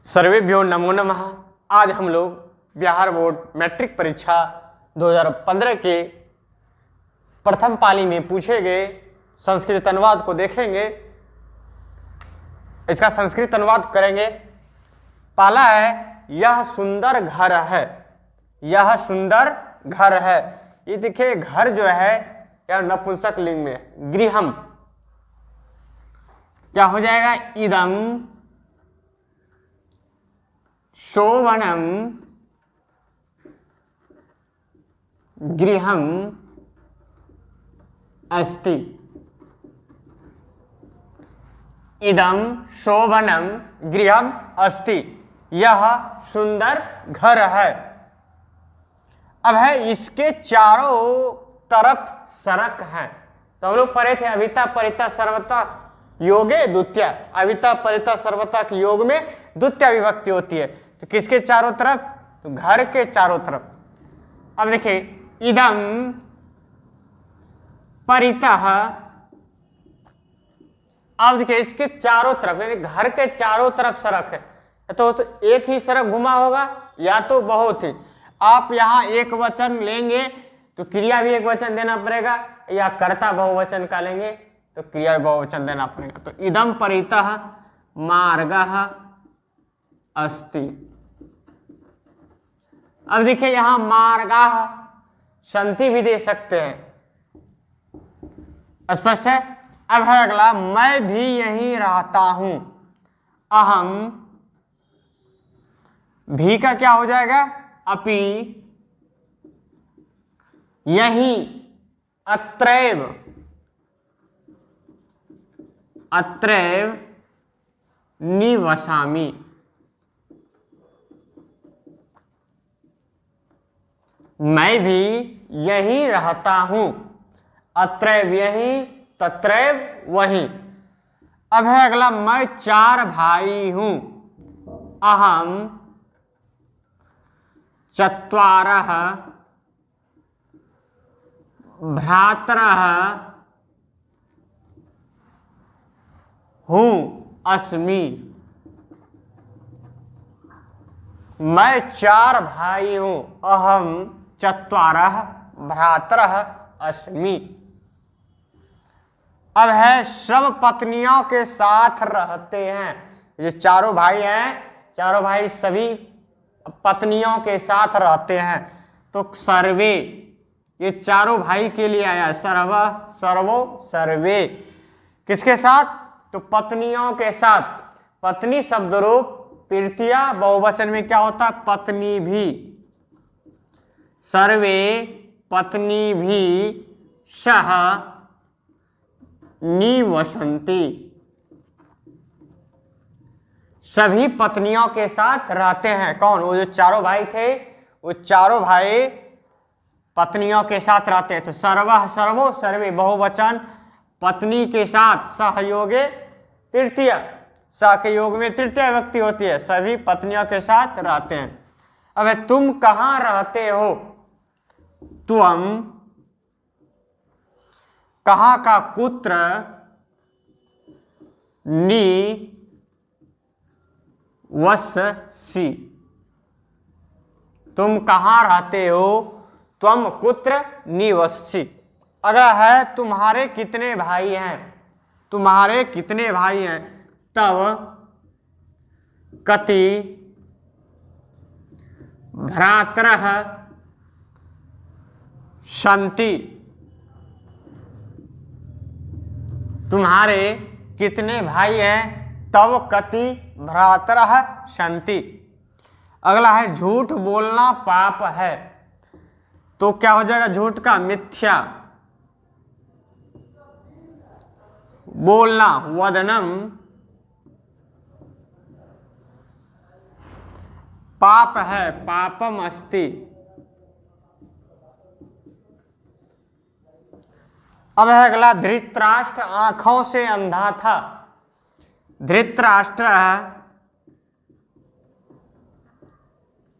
सर्वेभ्यो नमो नमः। आज हम लोग बिहार बोर्ड मैट्रिक परीक्षा 2015 के प्रथम पाली में पूछे गए संस्कृत अनुवाद को देखेंगे। इसका संस्कृत अनुवाद करेंगे। पहला है यह सुंदर घर है। यह सुंदर घर है। ये देखिए घर जो है यह नपुंसक लिंग में गृहम क्या हो जाएगा, इदम शोभनम गृहम अस्ति। इदम शोभनम गृहम अस्ति। यह सुंदर घर है। अब है इसके चारों तरफ सड़क है। तो हम लोग पढ़े थे अविता परिता सर्वता योगे द्वितीय। अविता परिता सर्वता के योग में द्वितीय विभक्ति होती है। तो किसके चारों तरफ, तो घर के चारों तरफ। अब देखिए इदम परितः। अब देखिए इसके चारों तरफ यानी घर के चारों तरफ सड़क है। तो एक ही सड़क घुमा होगा या तो बहुत ही। आप यहाँ एक वचन लेंगे तो क्रिया भी एक वचन देना पड़ेगा, या कर्ता बहुवचन का लेंगे तो क्रिया भी बहुवचन देना पड़ेगा। तो इदम परितः मार्गः अस्ति। अब देखिए यहां मार्गाः संति भी दे सकते हैं। स्पष्ट है। अब है अगला मैं भी यहीं रहता हूं। अहम भी का क्या हो जाएगा, अपि यहीं अत्रैव अत्रैव निवसामि। मैं भी यहीं रहता हूं। अत्रैव यहीं, तत्रैव वहीं। अब है अगला मैं 4 भाई हूं। अहम चत्वारः भ्रातरः हूं अस्मि। मैं 4 भाई हूं। अहम चत्वारः भ्रातरः अस्मि। अब है सब पत्नियों के साथ रहते हैं। ये चारों भाई हैं, चारों भाई सभी पत्नियों के साथ रहते हैं। तो सर्वे ये चारों भाई के लिए आया। सर्व सर्वो सर्वे किसके साथ, तो पत्नियों के साथ। पत्नी शब्द रूप तृतीय बहुवचन में क्या होता है, पत्नी भी। सर्वे पत्नी भी सह निवसन्ति। सभी पत्नियों के साथ रहते हैं। कौन, वो जो चारों भाई थे, वो चारों भाई पत्नियों के साथ रहते हैं। तो सर्वः सर्वो सर्वे बहुवचन पत्नी के साथ सहयोगे तृतीय। सह के योग में तृतीय व्यक्ति होती है। सभी पत्नियों के साथ रहते हैं। अब तुम कहाँ रहते हो। त्वम कहाँ का पुत्र नि वससि। तुम कहाँ रहते हो, त्वम कुत्र निवससि। अगला है तुम्हारे कितने भाई हैं। तुम्हारे कितने भाई हैं। तव कति भ्रातरः सन्ति। तुम्हारे कितने भाई हैं। तव कति भ्रातरः सन्ति। अगला है झूठ बोलना पाप है। तो क्या हो जाएगा झूठ का, मिथ्या बोलना वदनम पाप है, पापम अस्ति। अब है अगला धृतराष्ट्र आंखों से अंधा था। धृतराष्ट्र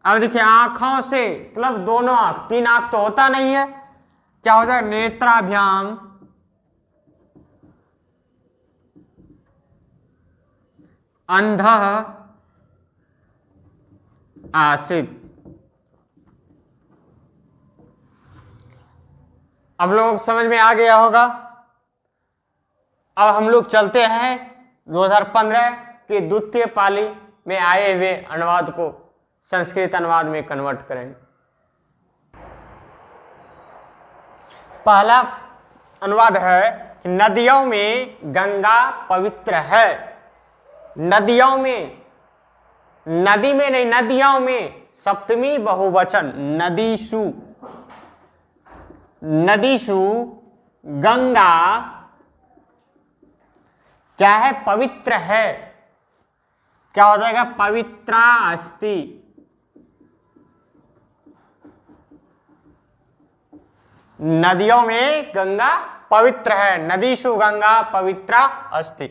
अब देखिए आंखों से मतलब दोनों आंख, 3 आंख तो होता नहीं है। क्या हो जाएगा, नेत्राभ्याम अंधः आसित। अब लोग समझ में आ गया होगा। अब हम लोग चलते हैं 2015 के द्वितीय पाली में आए हुए अनुवाद को संस्कृत अनुवाद में कन्वर्ट करेंगे। पहला अनुवाद है कि नदियों में गंगा पवित्र है। नदियों में, नदी में नहीं, नदियों में, सप्तमी बहुवचन, नदीषु। नदीषु गंगा क्या है? पवित्र है। क्या हो जाएगा? पवित्रा अस्ति। नदियों में गंगा पवित्र है। नदीषु गंगा पवित्रा अस्ति।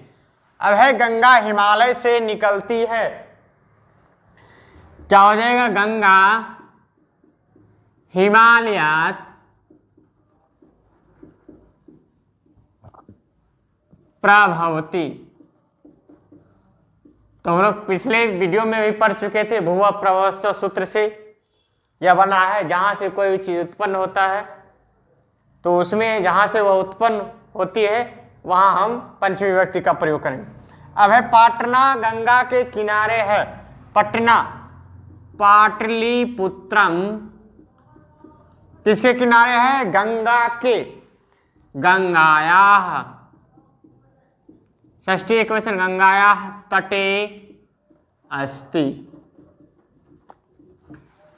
अब है गंगा हिमालय से निकलती है। क्या हो जाएगा? गंगा हिमालयात प्रभवती। तो हम लोग पिछले वीडियो में भी पढ़ चुके थे, भुवा प्रभवस्व सूत्र से यह बना है। जहां से कोई भी चीज उत्पन्न होता है तो उसमें जहां से वह उत्पन्न होती है वहां हम पंचमी विभक्ति का प्रयोग करेंगे। अब है पाटना गंगा के किनारे है। पटना, पाटलिपुत्रम किसके किनारे है? गंगा के। गंगायाः, षष्ठी एकवचन, गंगायाः तटे अस्ति।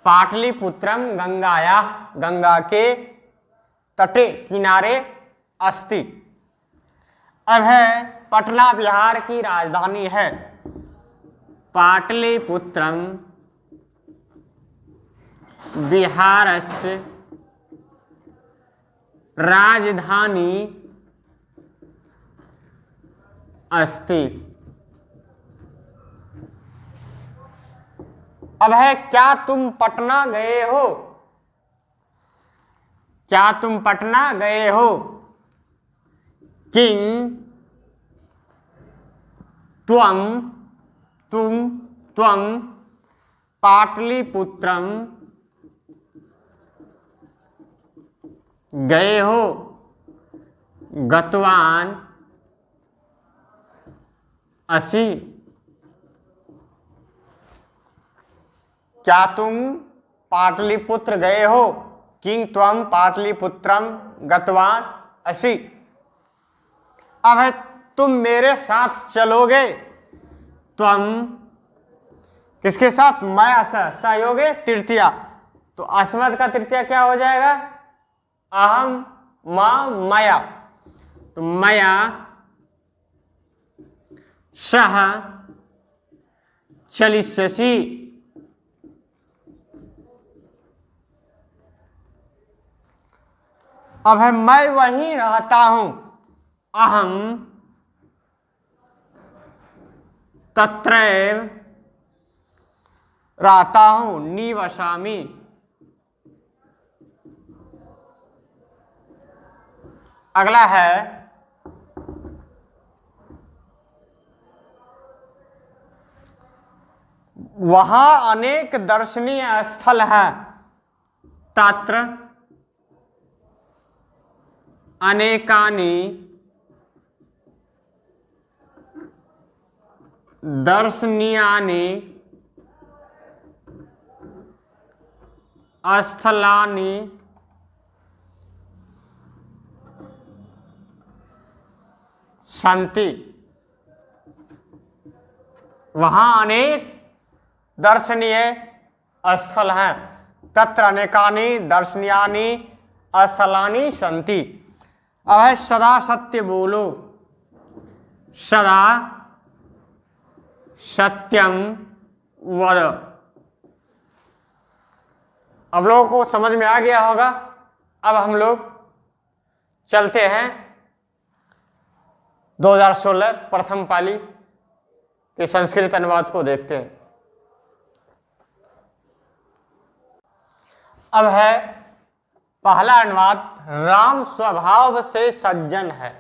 पाटलिपुत्रम गंगायाः, गंगा के तटे, किनारे, अस्ति। अब है पटना बिहार की राजधानी है। पाटलिपुत्रम बिहारस्य राजधानी अस्ति। अब है क्या तुम पटना गए हो? क्या तुम पटना गए हो? किं त्वम, तुम, त्वम पाटलिपुत्रम गए हो? गतवान असि। क्या तुम पाटलिपुत्र गए हो? किं त्वम पाटलिपुत्रम गतवान असि। अब है तुम मेरे साथ चलोगे। त्वम किसके साथ? मया सहयोगे तृतीया। तो अस्मद का तृतीया क्या हो जाएगा? अहम मां मया। तो मया सह चलिष्यसि। अब है मैं वहीं रहता हूं। अहम तत्रैव रहता हूं। निवसामि। अगला है वहां अनेक दर्शनीय स्थल हैं। तत्र अनेकानि दर्शनीयानि स्थलानि सन्ति। वहां अनेक दर्शनीय स्थल हैं। तत्र अनेकानि दर्शनीयानि स्थलानि सन्ति। अब है सदा सत्य बोलो। सदा सत्यम वद। अब लोगों को समझ में आ गया होगा। अब हम लोग चलते हैं 2016 प्रथम पाली के संस्कृत अनुवाद को देखते हैं। अब है पहला अनुवाद, राम स्वभाव से सज्जन है।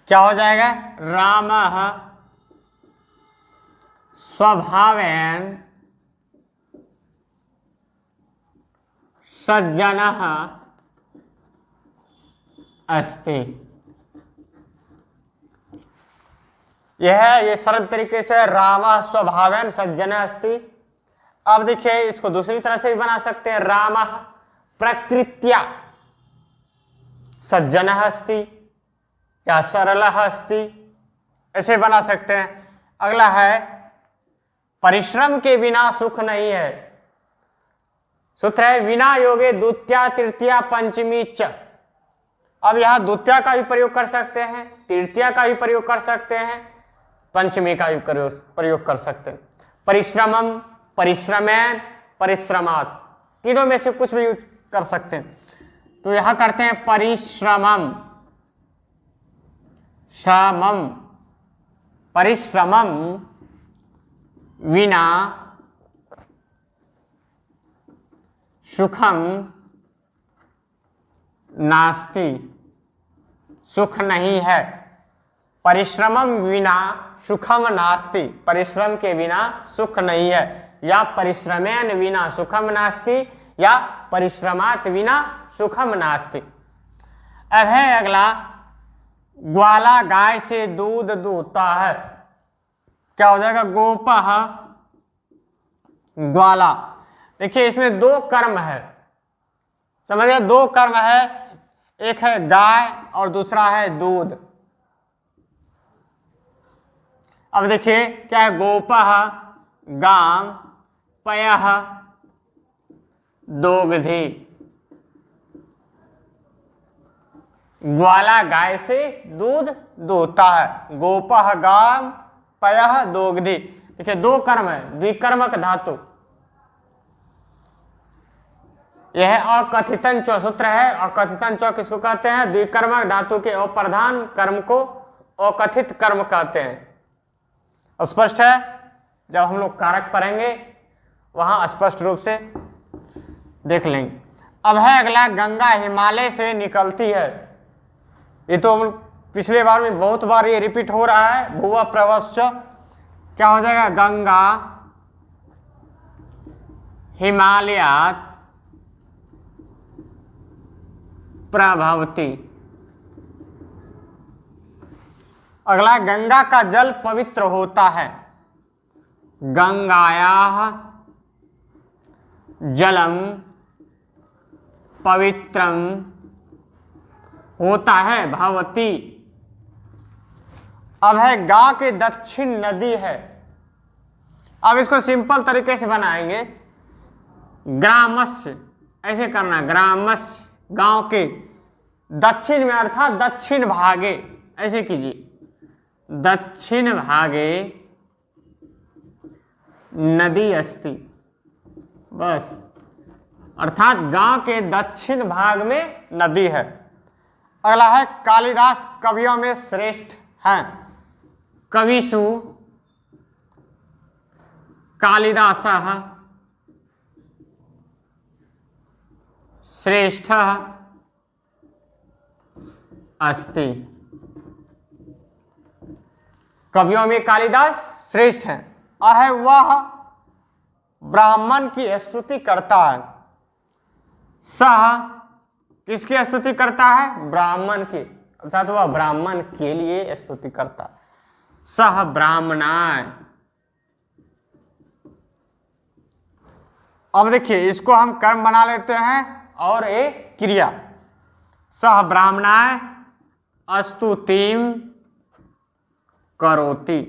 क्या हो जाएगा? रामः स्वभावेन सज्जनः अस्ति। यह है, ये सरल तरीके से रामः स्वभावेन सज्जनः अस्ति। अब देखिए इसको दूसरी तरह से भी बना सकते हैं, रामः प्रकृत्या सज्जनः अस्ति या सरलः अस्ति, ऐसे बना सकते हैं। अगला है परिश्रम के बिना सुख नहीं है। सूत्र है विना योगे द्वितीया तृतीया पंचमी च। अब यहां द्वितीया का भी प्रयोग कर सकते हैं, तृतीया का भी प्रयोग कर सकते हैं, पंचमी का भी प्रयोग कर सकते हैं। परिश्रमम, परिश्रमेन, परिश्रमात्, तीनों में से कुछ भी कर सकते हैं। तो यहां करते हैं परिश्रमम, श्रमम, परिश्रमम विना सुखम नास्ति, सुख नहीं है। परिश्रमम विना सुखम नास्ति, परिश्रम के बिना सुख नहीं है, या परिश्रमेन विना सुखम नास्ति, या परिश्रमात बिना सुखम नास्ति। अब है अगला, ग्वाला गाय से दूध दूहता है। क्या हो जाएगा? गोपः ग्वाला। देखिए इसमें दो कर्म है, समझिए दो कर्म है, एक है गाय और दूसरा है दूध। अब देखिए क्या है, गोपः गाम पयः दोग्धि। ग्वाला गाय से दूध दूहता है, गोपः गाम पयः दोग्धि। देखिए दो कर्म है, द्विकर्मक धातु। यह अकथितन चौ सूत्र है। अकथितन चौ किसको कहते हैं? द्विकर्मक धातु के अप्रधान कर्म को अकथित कर्म कहते हैं। स्पष्ट है? जब हम लोग कारक पढ़ेंगे वहां स्पष्ट रूप से देख लेंगे। अब है अगला, गंगा हिमालय से निकलती है। ये तो हम पिछले बार में बहुत बार ये रिपीट हो रहा है, भुवा प्रवश्च। क्या हो जाएगा? गंगा हिमालयात् प्रभवती। अगला, गंगा का जल पवित्र होता है। गंगायाः जलम पवित्रम होता है, भवती। अब है गा के दक्षिण नदी है। अब इसको सिंपल तरीके से बनाएंगे, ग्रामस्य, ऐसे करना, ग्रामस्य गांव के, दक्षिण में अर्थात दक्षिण भागे, ऐसे कीजिए, दक्षिण भागे नदी अस्ति, बस, अर्थात गांव के दक्षिण भाग में नदी है। अगला है, कालिदास कवियों में श्रेष्ठ हैं। कविषु कालिदासः श्रेष्ठः अस्ति। कवियों में कालिदास श्रेष्ठ हैं। है वह ब्राह्मण की स्तुति करता है। सह किसकी स्तुति करता है? ब्राह्मण की, अर्थात वह ब्राह्मण के लिए स्तुति करता है। सह ब्राह्मणाय। अब देखिए इसको हम कर्म बना लेते हैं और एक क्रिया। सह ब्राह्मणाय स्तुतिम करोति।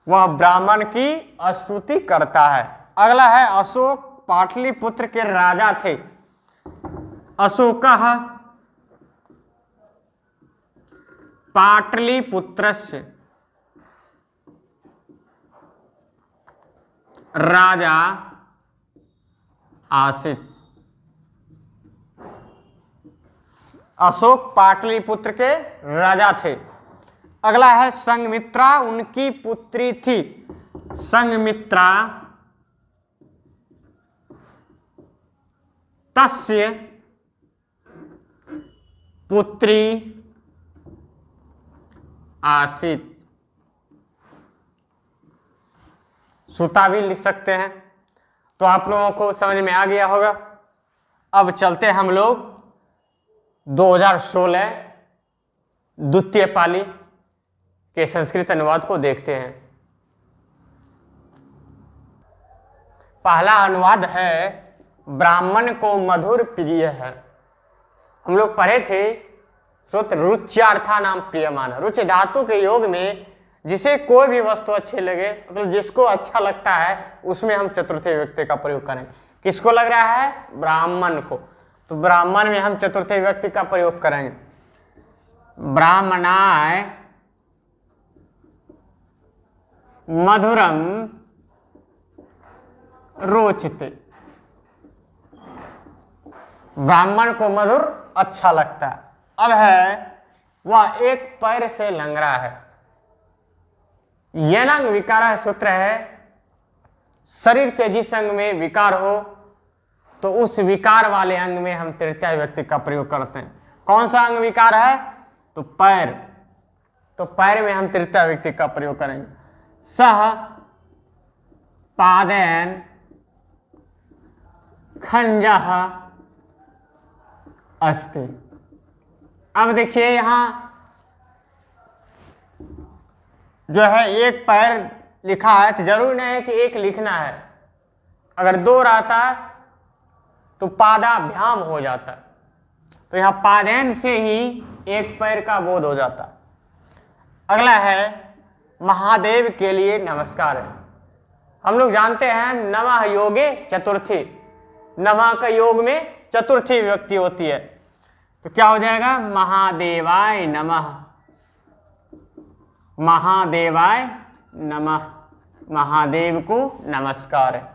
वह ब्राह्मण की स्तुति करता है। अगला है, अशोक पाटलिपुत्र के राजा थे। अशोकः पाटलिपुत्रस्य राजा आसीत्। अशोक पाटलिपुत्र के राजा थे। अगला है, संघमित्रा उनकी पुत्री थी। संघमित्रा तस्य पुत्री आसीत्। सुता भी लिख सकते हैं। तो आप लोगों को समझ में आ गया होगा। अब चलते हम लोग 2016 द्वितीय पाली के संस्कृत अनुवाद को देखते हैं। पहला अनुवाद है ब्राह्मण को मधुर प्रिय है। हम लोग पढ़े थे सूत्र रुच्यार्था नाम प्रियमान। रुचि धातु के योग में जिसे कोई भी वस्तु अच्छी लगे, मतलब जिसको अच्छा लगता है उसमें हम चतुर्थी व्यक्ति का प्रयोग करें। किसको लग रहा है? ब्राह्मण को। तो ब्राह्मण में हम चतुर्थी व्यक्ति का प्रयोग करेंगे। ब्राह्मणाय मधुरम रोचते। ब्राह्मण को मधुर अच्छा लगता है। अब है वह एक पैर से लंगड़ा है। यह अंग विकार सूत्र है। शरीर के जिस अंग में विकार हो तो उस विकार वाले अंग में हम तृतीय व्यक्ति का प्रयोग करते हैं। कौन सा अंग विकार है? तो पैर। तो पैर में हम तृतीय व्यक्ति का प्रयोग करेंगे। सह पादेन खंजः अस्ति। अब देखिए यहां जो है एक पैर लिखा है, तो जरूरी नहीं है कि एक लिखना है। अगर दो रहता तो पादाभ्याम हो जाता। तो यहां पादेन से ही एक पैर का बोध हो जाता। अगला है महादेव के लिए नमस्कार है। हम लोग जानते हैं नमः योगे चतुर्थी। नमः का योग में चतुर्थी विभक्ति होती है। तो क्या हो जाएगा? महादेवाय नमः। महादेवाय नमः। महादेव को नमस्कार है।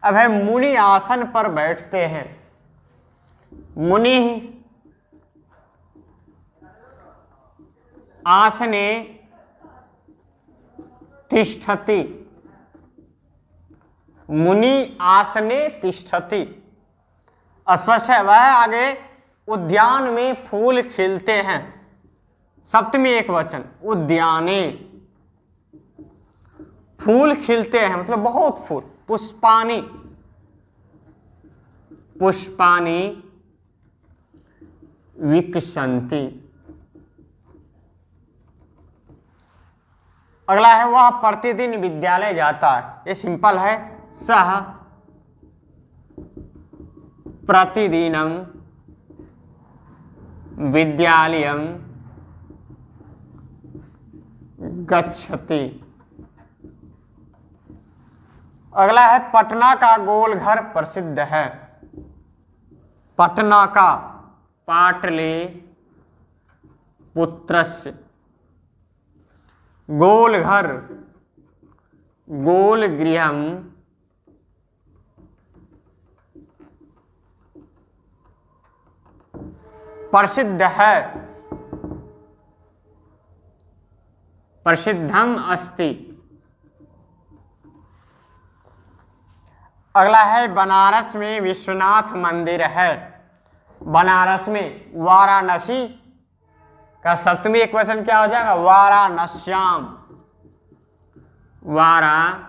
अब है मुनि आसन पर बैठते हैं। मुनि आसने तिष्ठति। मुनि आसने तिष्ठति स्पष्ट है। वह आगे उद्यान में फूल खिलते हैं। सप्तमी एक वचन उद्याने। फूल खिलते हैं मतलब बहुत फूल। पुष्पानि। पुष्पानि विकसन्ति। अगला है वह प्रतिदिन विद्यालय जाता है। ये सिंपल है। सह प्रतिदिनम विद्यालयम गच्छति। अगला है पटना का गोलघर प्रसिद्ध है। पटना का पाटले पुत्रस्य। गोलघर गोलगृहम प्रसिद्ध है। प्रसिद्धम अस्ति। अगला है बनारस में विश्वनाथ मंदिर है। बनारस में वाराणसी का सप्तमी एक वचन क्या हो जाएगा? वाराणस्याम। वाराणस्याम।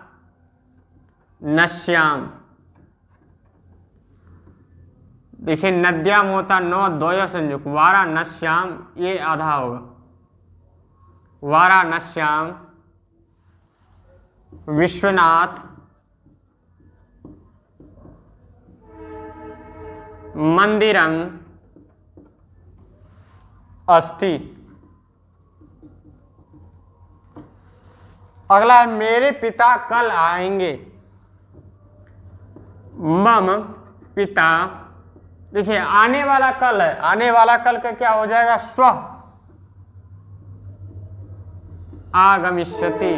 देखिए नद्याम होता नौ द्वय संयुक्त। वाराणस्याम ये आधा होगा। वाराणस्याम विश्वनाथ मंदिरम अस्ति। अगला है मेरे पिता कल आएंगे। मम पिता। देखिए आने वाला कल है। आने वाला कल का क्या हो जाएगा? स्वः आगमिष्यति।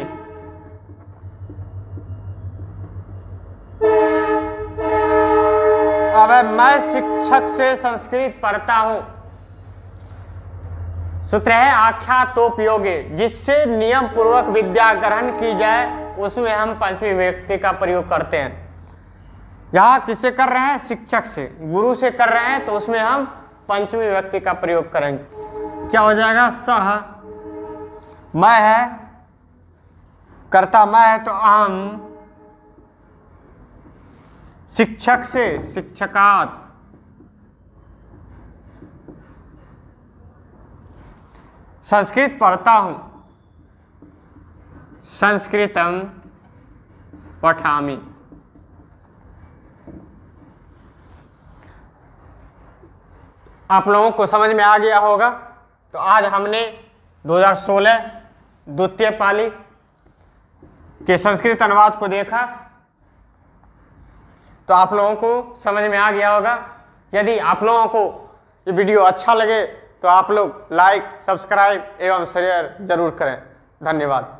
अब मैं शिक्षक से संस्कृत पढ़ता हूं। सूत्र है आख्यातोपयोगे। जिससे नियम पूर्वक विद्या ग्रहण की जाए उसमें हम पंचमी व्यक्ति का प्रयोग करते हैं। यहां किससे कर रहे हैं? शिक्षक से। गुरु से कर रहे हैं तो उसमें हम पंचमी व्यक्ति का प्रयोग करेंगे। क्या हो जाएगा? सह मैं है, कर्ता मैं है तो अहम शिक्षक से शिक्षकात्, संस्कृत पढ़ता हूं, संस्कृतम पठामि। आप लोगों को समझ में आ गया होगा। तो आज हमने 2016 द्वितीय पाली के संस्कृत अनुवाद को देखा। तो आप लोगों को समझ में आ गया होगा। यदि आप लोगों को ये वीडियो अच्छा लगे तो आप लोग लाइक, सब्सक्राइब एवं शेयर जरूर करें। धन्यवाद।